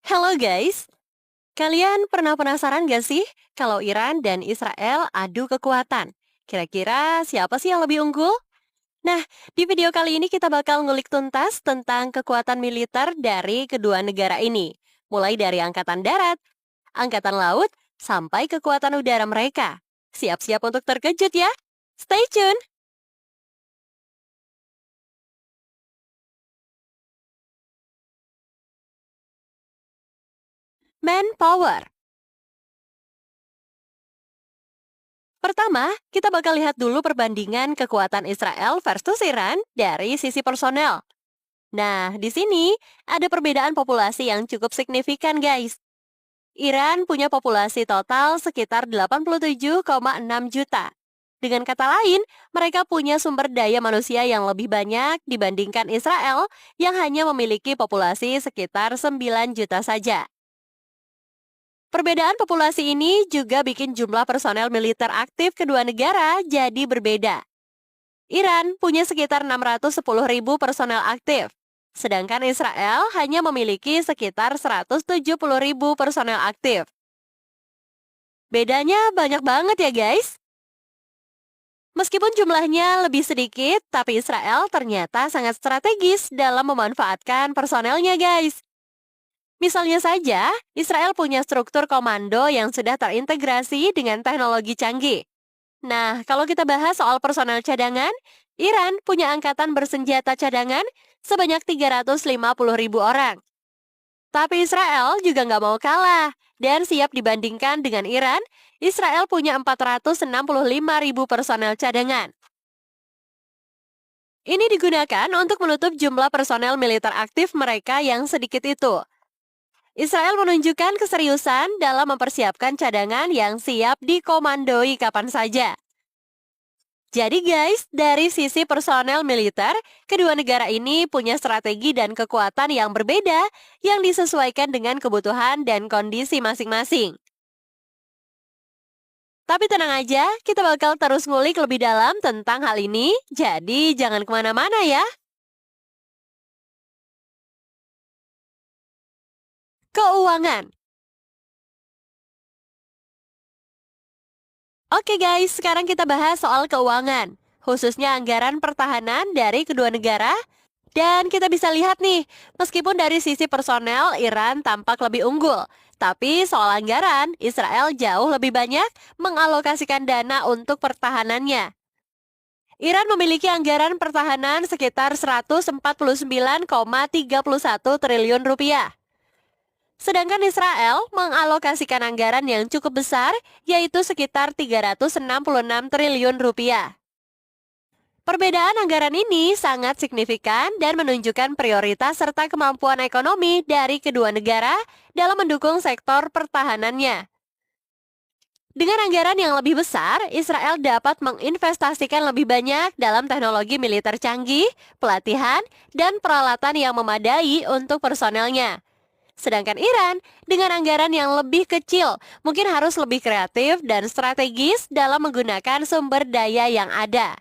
Halo guys, kalian pernah penasaran gak sih kalau Iran dan Israel adu kekuatan? Kira-kira siapa sih yang lebih unggul? Nah, di video kali ini kita bakal ngulik tuntas tentang kekuatan militer dari kedua negara ini. Mulai dari angkatan darat, angkatan laut, sampai kekuatan udara mereka. Siap-siap untuk terkejut ya. Stay tune! Manpower. Pertama, kita bakal lihat dulu perbandingan kekuatan Israel versus Iran dari sisi personel. Nah, di sini ada perbedaan populasi yang cukup signifikan, guys. Iran punya populasi total sekitar 87,6 juta. Dengan kata lain, mereka punya sumber daya manusia yang lebih banyak dibandingkan Israel yang hanya memiliki populasi sekitar 9 juta saja. Perbedaan populasi ini juga bikin jumlah personel militer aktif kedua negara jadi berbeda. Iran punya sekitar 610.000 personel aktif, sedangkan Israel hanya memiliki sekitar 170.000 personel aktif. Bedanya banyak banget ya guys. Meskipun jumlahnya lebih sedikit, tapi Israel ternyata sangat strategis dalam memanfaatkan personelnya guys. Misalnya saja, Israel punya struktur komando yang sudah terintegrasi dengan teknologi canggih. Nah, kalau kita bahas soal personel cadangan, Iran punya angkatan bersenjata cadangan sebanyak 350.000 orang. Tapi Israel juga nggak mau kalah dan siap dibandingkan dengan Iran, Israel punya 465.000 personel cadangan. Ini digunakan untuk menutup jumlah personel militer aktif mereka yang sedikit itu. Israel menunjukkan keseriusan dalam mempersiapkan cadangan yang siap dikomandoi kapan saja. Jadi guys, dari sisi personel militer, kedua negara ini punya strategi dan kekuatan yang berbeda yang disesuaikan dengan kebutuhan dan kondisi masing-masing. Tapi tenang aja, kita bakal terus ngulik lebih dalam tentang hal ini, jadi jangan kemana-mana ya. Keuangan. Oke guys, sekarang kita bahas soal keuangan, khususnya anggaran pertahanan dari kedua negara. Dan kita bisa lihat nih, meskipun dari sisi personel Iran tampak lebih unggul, tapi soal anggaran, Israel jauh lebih banyak mengalokasikan dana untuk pertahanannya. Iran memiliki anggaran pertahanan sekitar 149,31 triliun rupiah. Sedangkan Israel mengalokasikan anggaran yang cukup besar, yaitu sekitar 366 triliun rupiah. Perbedaan anggaran ini sangat signifikan dan menunjukkan prioritas serta kemampuan ekonomi dari kedua negara dalam mendukung sektor pertahanannya. Dengan anggaran yang lebih besar, Israel dapat menginvestasikan lebih banyak dalam teknologi militer canggih, pelatihan, dan peralatan yang memadai untuk personelnya. Sedangkan Iran, dengan anggaran yang lebih kecil, mungkin harus lebih kreatif dan strategis dalam menggunakan sumber daya yang ada.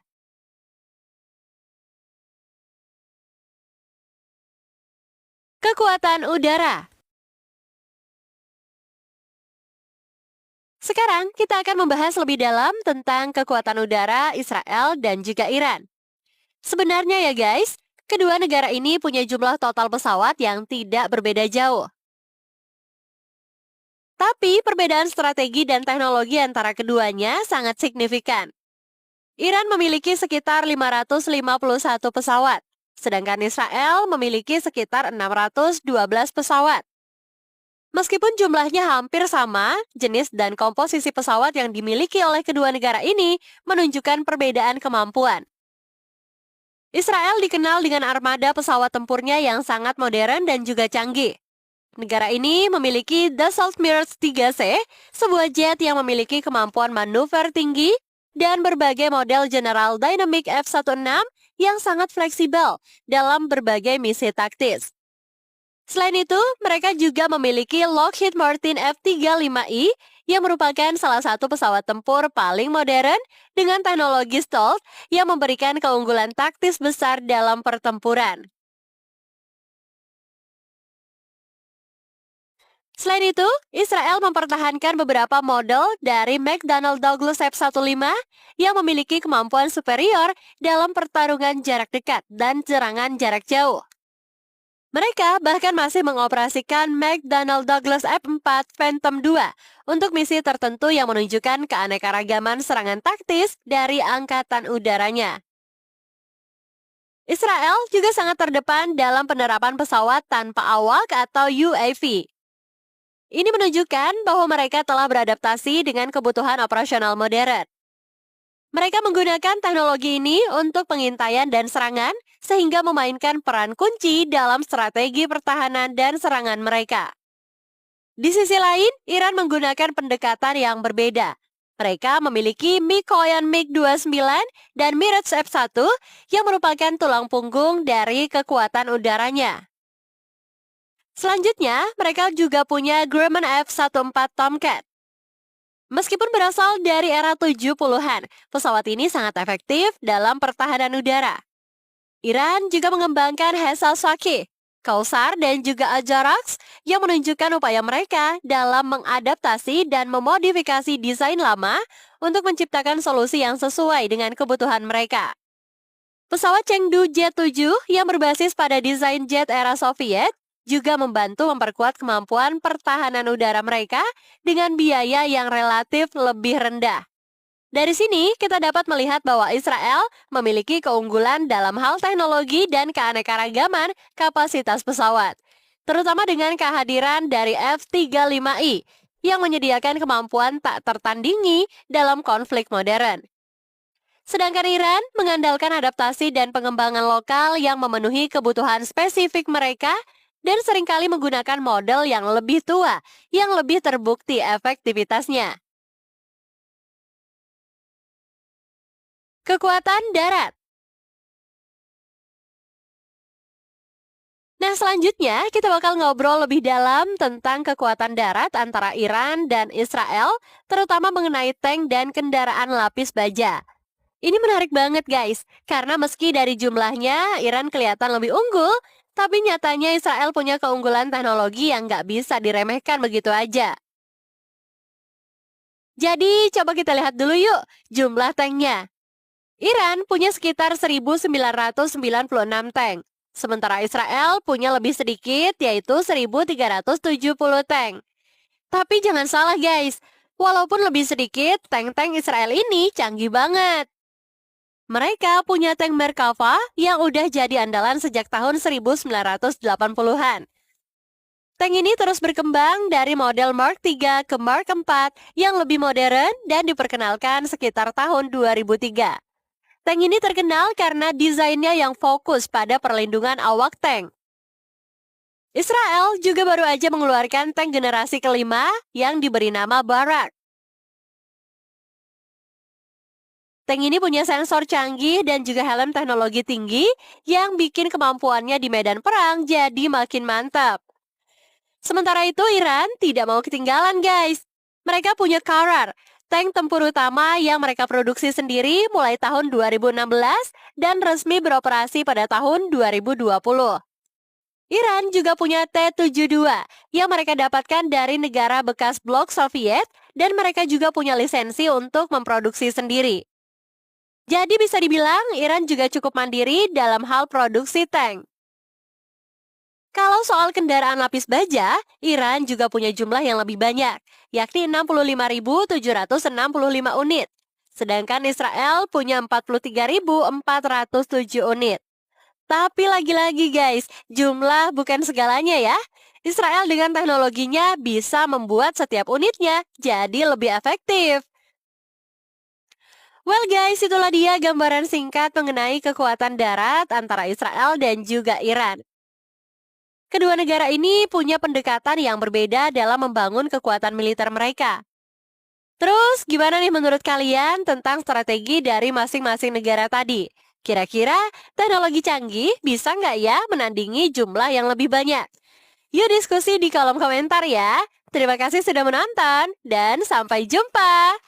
Kekuatan udara. Sekarang kita akan membahas lebih dalam tentang kekuatan udara Israel dan juga Iran. Sebenarnya ya guys, kedua negara ini punya jumlah total pesawat yang tidak berbeda jauh. Tapi perbedaan strategi dan teknologi antara keduanya sangat signifikan. Iran memiliki sekitar 551 pesawat, sedangkan Israel memiliki sekitar 612 pesawat. Meskipun jumlahnya hampir sama, jenis dan komposisi pesawat yang dimiliki oleh kedua negara ini menunjukkan perbedaan kemampuan. Israel dikenal dengan armada pesawat tempurnya yang sangat modern dan juga canggih. Negara ini memiliki Dassault Mirage 3C, sebuah jet yang memiliki kemampuan manuver tinggi dan berbagai model General Dynamic F-16 yang sangat fleksibel dalam berbagai misi taktis. Selain itu, mereka juga memiliki Lockheed Martin F-35I yang merupakan salah satu pesawat tempur paling modern dengan teknologi stealth yang memberikan keunggulan taktis besar dalam pertempuran. Selain itu, Israel mempertahankan beberapa model dari McDonnell Douglas F-15 yang memiliki kemampuan superior dalam pertarungan jarak dekat dan serangan jarak jauh. Mereka bahkan masih mengoperasikan McDonnell Douglas F-4 Phantom II untuk misi tertentu yang menunjukkan keanekaragaman serangan taktis dari angkatan udaranya. Israel juga sangat terdepan dalam penerapan pesawat tanpa awak atau UAV. Ini menunjukkan bahwa mereka telah beradaptasi dengan kebutuhan operasional modern. Mereka menggunakan teknologi ini untuk pengintaian dan serangan, sehingga memainkan peran kunci dalam strategi pertahanan dan serangan mereka. Di sisi lain, Iran menggunakan pendekatan yang berbeda. Mereka memiliki Mikoyan MiG-29 dan Mirage F-1 yang merupakan tulang punggung dari kekuatan udaranya. Selanjutnya, mereka juga punya Grumman F-14 Tomcat. Meskipun berasal dari era 70-an, pesawat ini sangat efektif dalam pertahanan udara. Iran juga mengembangkan Hesal Shaki, Kausar, dan juga Ajax yang menunjukkan upaya mereka dalam mengadaptasi dan memodifikasi desain lama untuk menciptakan solusi yang sesuai dengan kebutuhan mereka. Pesawat Chengdu Jet-7 yang berbasis pada desain jet era Soviet juga membantu memperkuat kemampuan pertahanan udara mereka dengan biaya yang relatif lebih rendah. Dari sini, kita dapat melihat bahwa Israel memiliki keunggulan dalam hal teknologi dan keanekaragaman kapasitas pesawat, terutama dengan kehadiran dari F-35I yang menyediakan kemampuan tak tertandingi dalam konflik modern. Sedangkan Iran mengandalkan adaptasi dan pengembangan lokal yang memenuhi kebutuhan spesifik mereka dan seringkali menggunakan model yang lebih tua, yang lebih terbukti efektivitasnya. Kekuatan darat. Nah, selanjutnya kita bakal ngobrol lebih dalam tentang kekuatan darat antara Iran dan Israel, terutama mengenai tank dan kendaraan lapis baja. Ini menarik banget guys, karena meski dari jumlahnya Iran kelihatan lebih unggul, tapi nyatanya Israel punya keunggulan teknologi yang nggak bisa diremehkan begitu aja. Jadi coba kita lihat dulu yuk jumlah tanknya. Iran punya sekitar 1.996 tank, sementara Israel punya lebih sedikit yaitu 1.370 tank. Tapi jangan salah guys, walaupun lebih sedikit, tank-tank Israel ini canggih banget. Mereka punya tank Merkava yang udah jadi andalan sejak tahun 1980-an. Tank ini terus berkembang dari model Mark III ke Mark IV yang lebih modern dan diperkenalkan sekitar tahun 2003. Tank ini terkenal karena desainnya yang fokus pada perlindungan awak tank. Israel juga baru aja mengeluarkan tank generasi kelima yang diberi nama Barak. Tank ini punya sensor canggih dan juga helm teknologi tinggi yang bikin kemampuannya di medan perang jadi makin mantap. Sementara itu Iran tidak mau ketinggalan guys. Mereka punya Karar, tank tempur utama yang mereka produksi sendiri mulai tahun 2016 dan resmi beroperasi pada tahun 2020. Iran juga punya T-72 yang mereka dapatkan dari negara bekas blok Soviet dan mereka juga punya lisensi untuk memproduksi sendiri. Jadi bisa dibilang Iran juga cukup mandiri dalam hal produksi tank. Kalau soal kendaraan lapis baja, Iran juga punya jumlah yang lebih banyak, yakni 65.765 unit. Sedangkan Israel punya 43.407 unit. Tapi lagi-lagi guys, jumlah bukan segalanya ya. Israel dengan teknologinya bisa membuat setiap unitnya jadi lebih efektif. Well guys, itulah dia gambaran singkat mengenai kekuatan darat antara Israel dan juga Iran. Kedua negara ini punya pendekatan yang berbeda dalam membangun kekuatan militer mereka. Terus, gimana nih menurut kalian tentang strategi dari masing-masing negara tadi? Kira-kira teknologi canggih bisa nggak ya menandingi jumlah yang lebih banyak? Yuk diskusi di kolom komentar ya. Terima kasih sudah menonton, dan sampai jumpa!